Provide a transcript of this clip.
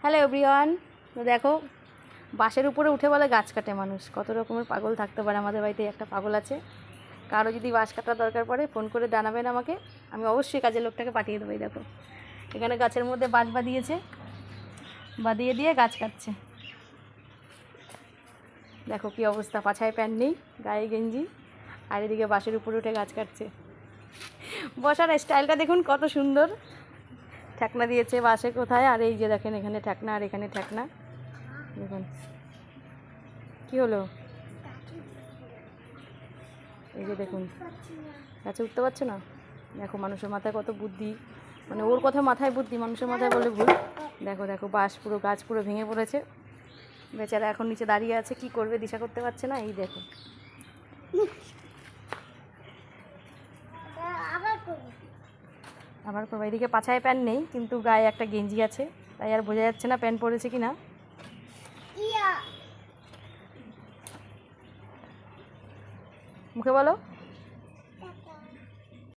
Hello everyone. তো দেখো, বাসের উপরে উঠে বলে গাছ কাটে মানুষ। কত রকমের পাগল থাকতে পারে। আমাদের বাড়িতে একটা পাগল আছে। কারো যদি বাঁশ কাটার দরকার পড়ে ফোন করে জানাবেন আমাকে, আমি অবশ্যই কাজের লোকটাকে পাঠিয়ে দেবো। দেখো এখানে গাছের মধ্যে বাঁশ বাঁধিয়েছে, বাঁধিয়ে দিয়ে গাছ কাটছে। দেখো কি অবস্থা, পাছায় প্যান্ট নেই, গায়ে গেঞ্জি, আর এদিকে বাসের উপরে উঠে গাছ কাটছে। বসার স্টাইলটা দেখুন কত সুন্দর। ঠেকনা দিয়েছে বাসে কোথায়, আর এই যে দেখেন এখানে ঠেকনা আর এখানে ঠেকনা। দেখুন কি হলো, এই যে দেখুন গাছে উঠতে পারছে না। দেখো মানুষের মাথায় কত বুদ্ধি, মানে ওর কথা মাথায় বুদ্ধি, মানুষের মাথায় বলে ভুল। দেখো দেখো বাস পুরো, গাছ পুরো ভেঙে পড়েছে। বেচারা এখন নিচে দাঁড়িয়ে আছে, কি করবে দিশা করতে পারছে না। এই দেখো আবার করবো। এদিকে পাছায় প্যান্ট নেই, কিন্তু গায়ে একটা গেঞ্জি আছে, তাই আর বোঝা যাচ্ছে না প্যান্ট পরেছে কি না। মুখে বলো।